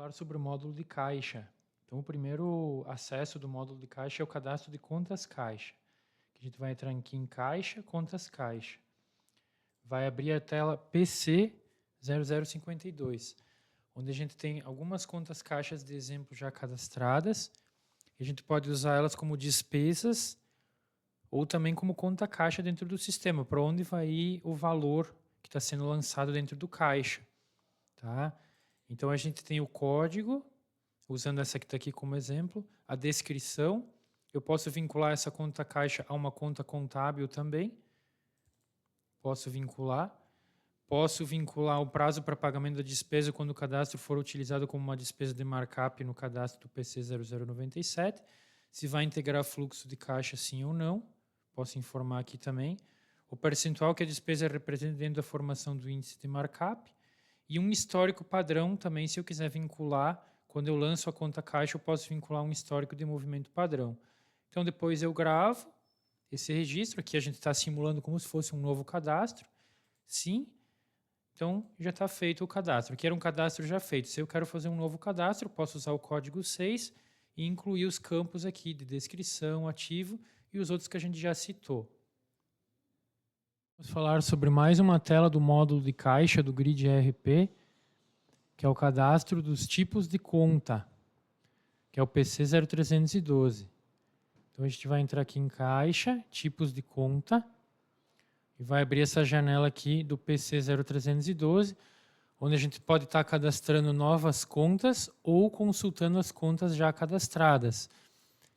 Falar sobre o módulo de caixa. Então, o primeiro acesso do módulo de caixa é o cadastro de contas caixa. Que a gente vai entrar aqui em caixa, contas caixa. Vai abrir a tela PC 0052, onde a gente tem algumas contas caixas de exemplo já cadastradas. A gente pode usar elas como despesas ou também como conta caixa dentro do sistema, para onde vai ir o valor que está sendo lançado dentro do caixa. Tá? Então, a gente tem o código, usando essa que está aqui como exemplo, a descrição. Eu posso vincular essa conta caixa a uma conta contábil também. Posso vincular o prazo para pagamento da despesa quando o cadastro for utilizado como uma despesa de markup no cadastro do PC 0097. Se vai integrar fluxo de caixa sim ou não. Posso informar aqui também. O percentual que a despesa representa dentro da formação do índice de markup. E um histórico padrão também, se eu quiser vincular, quando eu lanço a conta caixa, eu posso vincular um histórico de movimento padrão. Então, depois eu gravo esse registro. Aqui a gente está simulando como se fosse um novo cadastro. Sim. Então, já está feito o cadastro. Aqui era um cadastro já feito. Se eu quero fazer um novo cadastro, eu posso usar o código 6 e incluir os campos aqui de descrição, ativo e os outros que a gente já citou. Vamos falar sobre mais uma tela do módulo de caixa do Grid ERP, que é o cadastro dos tipos de conta, que é o PC 0312. Então, a gente vai entrar aqui em caixa, tipos de conta, e vai abrir essa janela aqui do PC 0312, onde a gente pode estar cadastrando novas contas ou consultando as contas já cadastradas.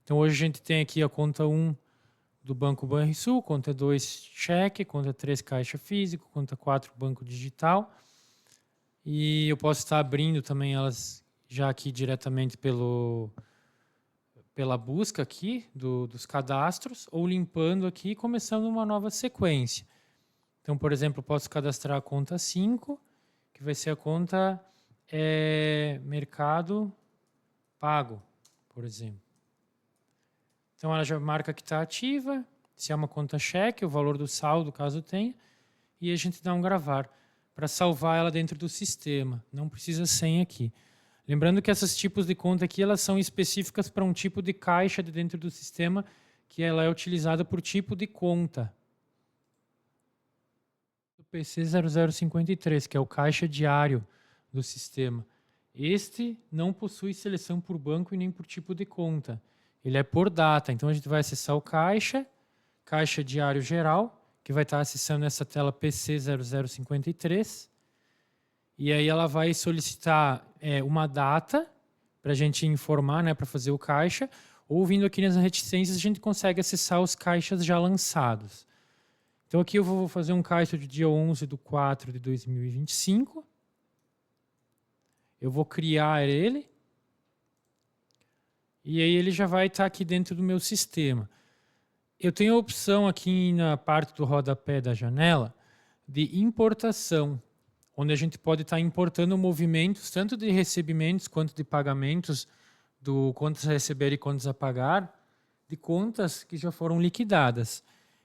Então, hoje a gente tem aqui a conta 1 do Banco Banrisul, conta 2 cheque, conta 3 caixa físico, conta 4 banco digital. E eu posso estar abrindo também elas já aqui diretamente pela busca aqui dos cadastros, ou limpando aqui e começando uma nova sequência. Então, por exemplo, eu posso cadastrar a conta 5, que vai ser a conta Mercado Pago, por exemplo. Então, ela já marca que está ativa, se é uma conta cheque, o valor do saldo, caso tenha, e a gente dá um gravar para salvar ela dentro do sistema. Não precisa senha aqui. Lembrando que esses tipos de conta aqui, elas são específicas para um tipo de caixa de dentro do sistema, que ela é utilizada por tipo de conta. O PC 0053, que é o caixa diário do sistema. Este não possui seleção por banco e nem por tipo de conta. Ele é por data. Então, a gente vai acessar o caixa diário geral, que vai estar acessando essa tela PC 0053. E aí ela vai solicitar uma data para a gente informar, né, para fazer o caixa. Ou vindo aqui nas reticências, a gente consegue acessar os caixas já lançados. Então, aqui eu vou fazer um caixa de dia 11/4/2025. Eu vou criar ele. E aí ele já vai estar aqui dentro do meu sistema. Eu tenho a opção aqui na parte do rodapé da janela de importação, onde a gente pode estar importando movimentos tanto de recebimentos quanto de pagamentos, do contas a receber e contas a pagar, de contas que já foram liquidadas.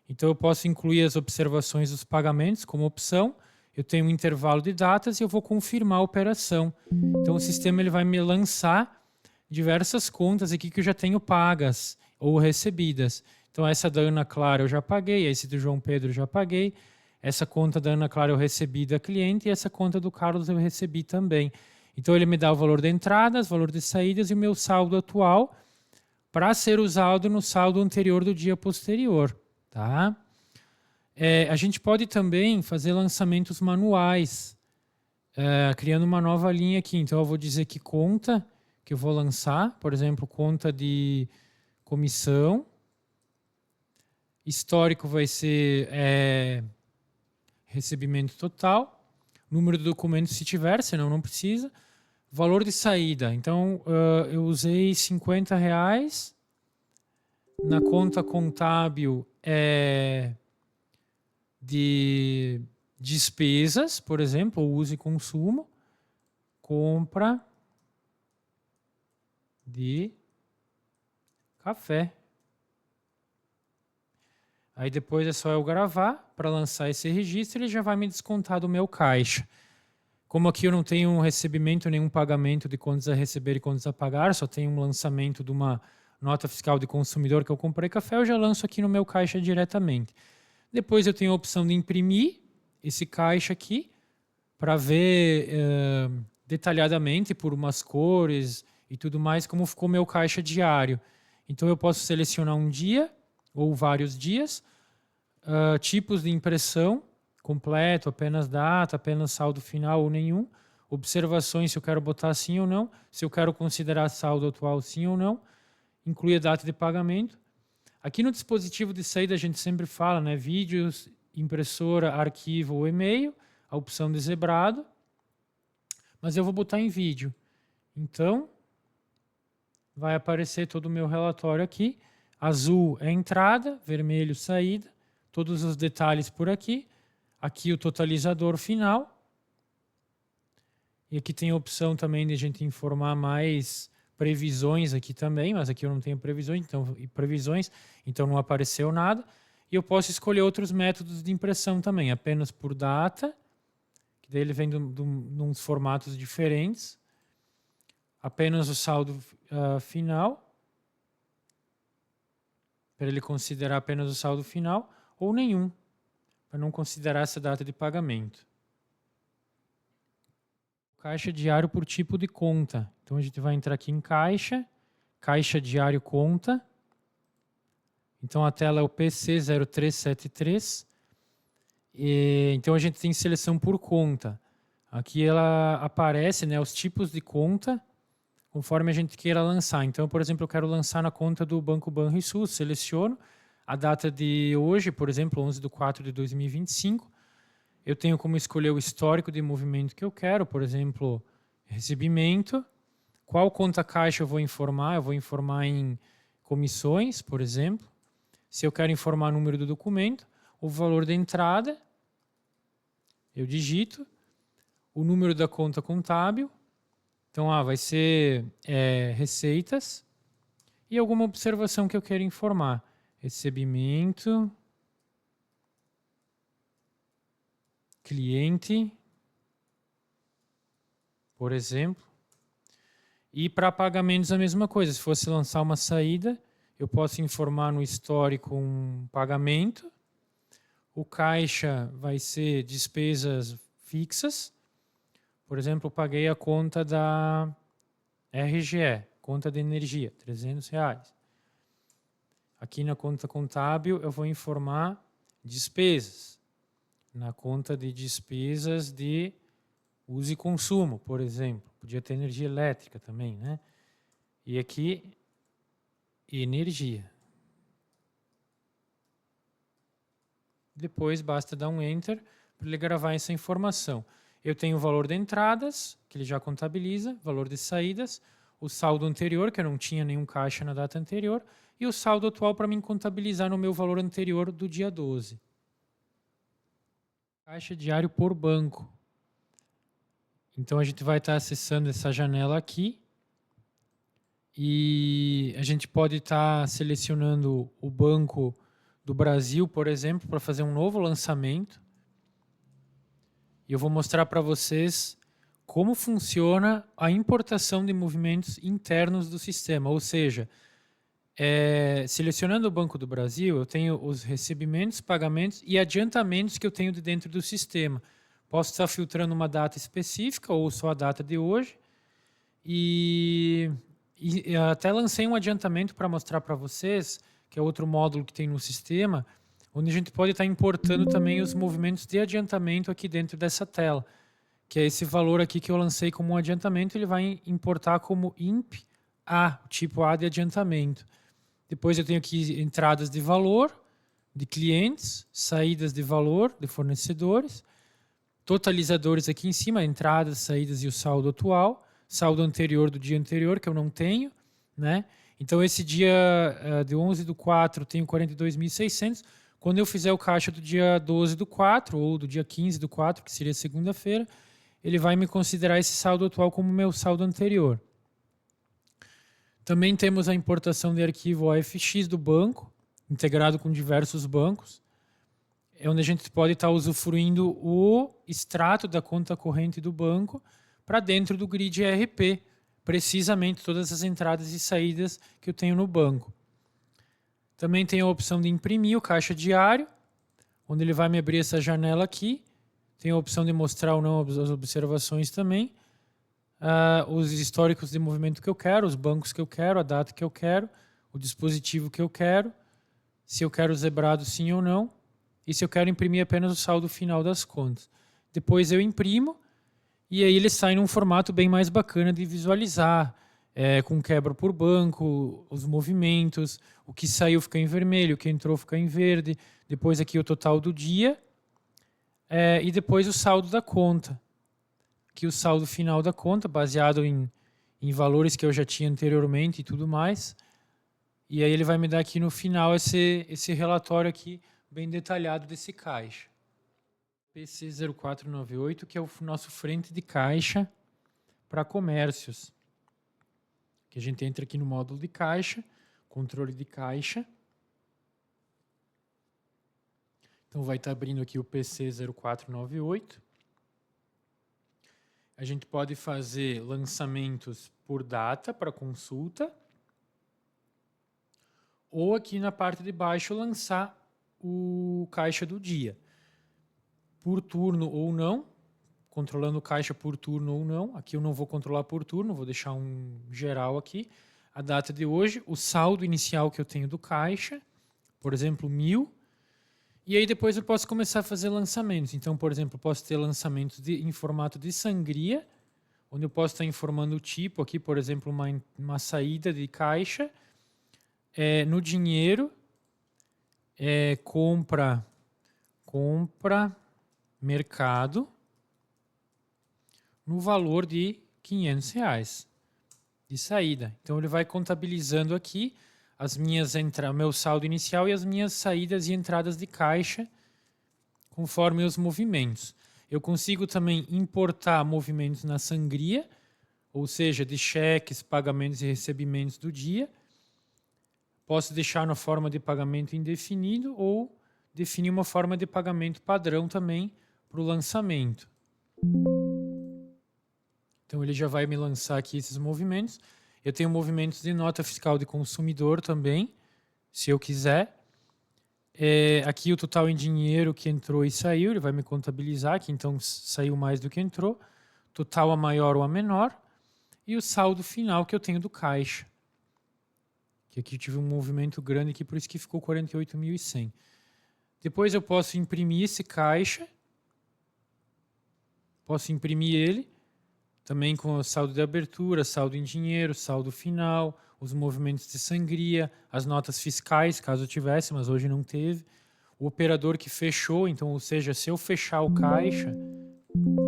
Então, eu posso incluir as observações dos pagamentos como opção. Eu tenho um intervalo de datas e eu vou confirmar a operação. Então, o sistema ele vai me lançar diversas contas aqui que eu já tenho pagas ou recebidas. Então, essa da Ana Clara eu já paguei, esse do João Pedro eu já paguei, essa conta da Ana Clara eu recebi da cliente e essa conta do Carlos eu recebi também. Então, ele me dá o valor de entradas, valor de saídas e o meu saldo atual para ser usado no saldo anterior do dia posterior. Tá? A gente pode também fazer lançamentos manuais, criando uma nova linha aqui. Então, eu vou dizer que conta que eu vou lançar, por exemplo, conta de comissão. Histórico vai ser recebimento total. Número do documento se tiver, senão não precisa. Valor de saída. Então, eu usei R$50. Na conta contábil de despesas, por exemplo, uso e consumo. Compra de café. Aí depois é só eu gravar para lançar esse registro e ele já vai me descontar do meu caixa. Como aqui eu não tenho um recebimento, nenhum pagamento de contas a receber e contas a pagar, só tenho um lançamento de uma nota fiscal de consumidor que eu comprei café, eu já lanço aqui no meu caixa diretamente. Depois eu tenho a opção de imprimir esse caixa aqui para ver detalhadamente por umas cores e tudo mais como ficou meu caixa diário. Então eu posso selecionar um dia ou vários dias, tipos de impressão, completo, apenas data, apenas saldo final ou nenhum, observações se eu quero botar sim ou não, se eu quero considerar saldo atual sim ou não, inclui a data de pagamento. Aqui no dispositivo de saída a gente sempre fala, né, vídeos, impressora, arquivo ou e-mail, a opção de zebrado, mas eu vou botar em vídeo. Então, vai aparecer todo o meu relatório aqui, azul é entrada, vermelho saída, todos os detalhes por aqui. Aqui o totalizador final. E aqui tem a opção também de a gente informar mais previsões aqui também, mas aqui eu não tenho previsões, então não apareceu nada. E eu posso escolher outros métodos de impressão também, apenas por data, que daí ele vem de uns formatos diferentes. Apenas o saldo final, para ele considerar apenas o saldo final, ou nenhum, para não considerar essa data de pagamento. Caixa diário por tipo de conta. Então a gente vai entrar aqui em caixa, caixa diário conta. Então a tela é o PC0373. Então a gente tem seleção por conta. Aqui ela aparece, né, os tipos de conta conforme a gente queira lançar. Então, por exemplo, eu quero lançar na conta do Banco Banrisul, seleciono a data de hoje, por exemplo, 11/4/2025. Eu tenho como escolher o histórico de movimento que eu quero, por exemplo, recebimento. Qual conta caixa eu vou informar? Eu vou informar em comissões, por exemplo. Se eu quero informar o número do documento, o valor da entrada, eu digito, o número da conta contábil. Então, vai ser receitas e alguma observação que eu quero informar. Recebimento, cliente, por exemplo. E para pagamentos a mesma coisa. Se fosse lançar uma saída, eu posso informar no histórico um pagamento. O caixa vai ser despesas fixas. Por exemplo, eu paguei a conta da RGE, conta de energia, R$300. Aqui na conta contábil eu vou informar despesas. Na conta de despesas de uso e consumo, por exemplo. Podia ter energia elétrica também, né? E aqui, energia. Depois basta dar um Enter para ele gravar essa informação. Eu tenho o valor de entradas, que ele já contabiliza, valor de saídas, o saldo anterior, que eu não tinha nenhum caixa na data anterior, e o saldo atual para mim contabilizar no meu valor anterior do dia 12. Caixa diário por banco. Então a gente vai estar acessando essa janela aqui e a gente pode estar selecionando o Banco do Brasil, por exemplo, para fazer um novo lançamento. E eu vou mostrar para vocês como funciona a importação de movimentos internos do sistema. Ou seja, selecionando o Banco do Brasil, eu tenho os recebimentos, pagamentos e adiantamentos que eu tenho de dentro do sistema. Posso estar filtrando uma data específica ou só a data de hoje. E até lancei um adiantamento para mostrar para vocês, que é outro módulo que tem no sistema, onde a gente pode estar importando também os movimentos de adiantamento aqui dentro dessa tela, que é esse valor aqui que eu lancei como um adiantamento, ele vai importar como IMP A, tipo A de adiantamento. Depois eu tenho aqui entradas de valor, de clientes, saídas de valor, de fornecedores, totalizadores aqui em cima, entradas, saídas e o saldo atual, saldo anterior do dia anterior, que eu não tenho, né? Então, esse dia de 11/4 eu tenho 42.600. Quando eu fizer o caixa do dia 12/4 ou do dia 15/4, que seria segunda-feira, ele vai me considerar esse saldo atual como meu saldo anterior. Também temos a importação de arquivo OFX do banco, integrado com diversos bancos. é onde a gente pode estar usufruindo o extrato da conta corrente do banco para dentro do grid ERP, precisamente todas as entradas e saídas que eu tenho no banco. Também tem a opção de imprimir o caixa diário, onde ele vai me abrir essa janela aqui. Tem a opção de mostrar ou não as observações também. Os históricos de movimento que eu quero, os bancos que eu quero, a data que eu quero, o dispositivo que eu quero, se eu quero zebrado sim ou não, e se eu quero imprimir apenas o saldo final das contas. Depois eu imprimo, e aí ele sai num formato bem mais bacana de visualizar, com quebra por banco, os movimentos, o que saiu fica em vermelho, o que entrou fica em verde, depois aqui o total do dia, e depois o saldo da conta. Aqui o saldo final da conta, baseado em valores que eu já tinha anteriormente e tudo mais. E aí ele vai me dar aqui no final esse relatório aqui, bem detalhado desse caixa. PC0498, que é o nosso frente de caixa para comércios. Que a gente entra aqui no módulo de caixa, controle de caixa. Então vai estar abrindo aqui o PC0498. A gente pode fazer lançamentos por data para consulta, ou aqui na parte de baixo lançar o caixa do dia, por turno ou não, controlando o caixa por turno ou não. Aqui eu não vou controlar por turno, vou deixar um geral aqui. A data de hoje, o saldo inicial que eu tenho do caixa, por exemplo, 1.000. E aí depois eu posso começar a fazer lançamentos. Então, por exemplo, eu posso ter lançamentos em formato de sangria, onde eu posso estar informando o tipo aqui, por exemplo, uma saída de caixa, no dinheiro, compra, mercado, no valor de R$500 de saída. Então ele vai contabilizando aqui meu saldo inicial e as minhas saídas e entradas de caixa conforme os movimentos. Eu consigo também importar movimentos na sangria, ou seja, de cheques, pagamentos e recebimentos do dia. Posso deixar na forma de pagamento indefinido ou definir uma forma de pagamento padrão também para o lançamento. Então ele já vai me lançar aqui esses movimentos. Eu tenho movimentos de nota fiscal de consumidor também, se eu quiser. Aqui o total em dinheiro que entrou e saiu, ele vai me contabilizar, que então saiu mais do que entrou. Total a maior ou a menor. E o saldo final que eu tenho do caixa. Que aqui eu tive um movimento grande aqui, por isso que ficou 48.100. Depois eu posso imprimir esse caixa. Posso imprimir ele. Também com o saldo de abertura, saldo em dinheiro, saldo final, os movimentos de sangria, as notas fiscais, caso tivesse, mas hoje não teve. O operador que fechou, então, ou seja, se eu fechar o caixa,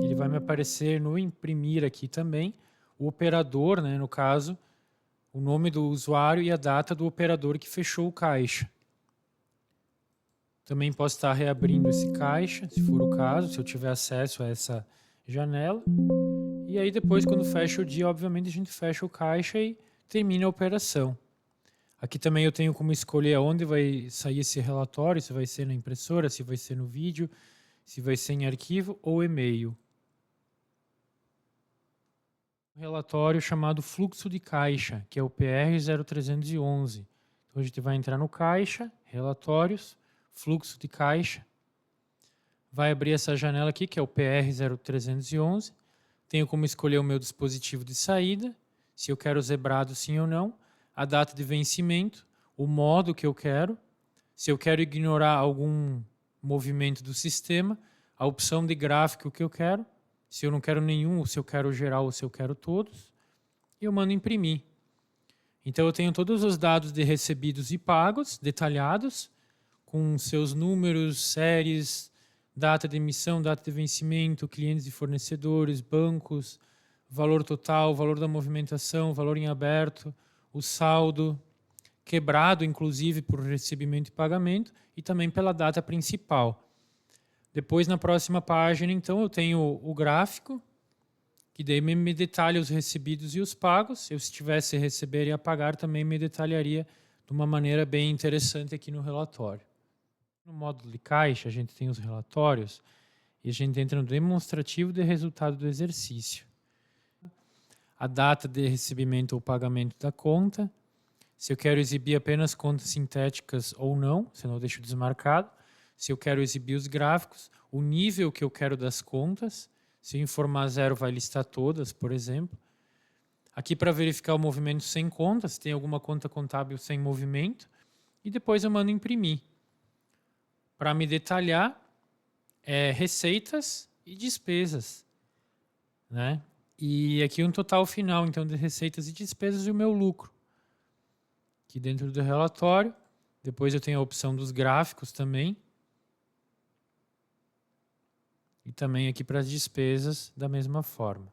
ele vai me aparecer no imprimir aqui também. O operador, né, no caso, o nome do usuário e a data do operador que fechou o caixa. Também posso estar reabrindo esse caixa, se for o caso, se eu tiver acesso a essa janela. E aí depois, quando fecha o dia, obviamente a gente fecha o caixa e termina a operação. Aqui também eu tenho como escolher aonde vai sair esse relatório, se vai ser na impressora, se vai ser no vídeo, se vai ser em arquivo ou e-mail. Um relatório chamado fluxo de caixa, que é o PR0311. Então a gente vai entrar no caixa, relatórios, fluxo de caixa. Vai abrir essa janela aqui, que é o PR0311. Tenho como escolher o meu dispositivo de saída, se eu quero zebrado sim ou não, a data de vencimento, o modo que eu quero, se eu quero ignorar algum movimento do sistema, a opção de gráfico que eu quero, se eu não quero nenhum, ou se eu quero geral, ou se eu quero todos, e eu mando imprimir. Então eu tenho todos os dados de recebidos e pagos, detalhados, com seus números, séries, data de emissão, data de vencimento, clientes e fornecedores, bancos, valor total, valor da movimentação, valor em aberto, o saldo, quebrado inclusive por recebimento e pagamento, e também pela data principal. Depois, na próxima página, então, eu tenho o gráfico, que daí me detalha os recebidos e os pagos. Eu, se tivesse a receber e a pagar, também me detalharia de uma maneira bem interessante aqui no relatório. No módulo de caixa, a gente tem os relatórios e a gente entra no demonstrativo de resultado do exercício. A data de recebimento ou pagamento da conta, se eu quero exibir apenas contas sintéticas ou não, senão eu deixo desmarcado. Se eu quero exibir os gráficos, o nível que eu quero das contas, se eu informar 0 vai listar todas, por exemplo. Aqui para verificar o movimento sem conta, se tem alguma conta contábil sem movimento, e depois eu mando imprimir. Para me detalhar, receitas e despesas, né? E aqui um total final, então, de receitas e despesas e o meu lucro. Aqui dentro do relatório, depois eu tenho a opção dos gráficos também. E também aqui para as despesas da mesma forma.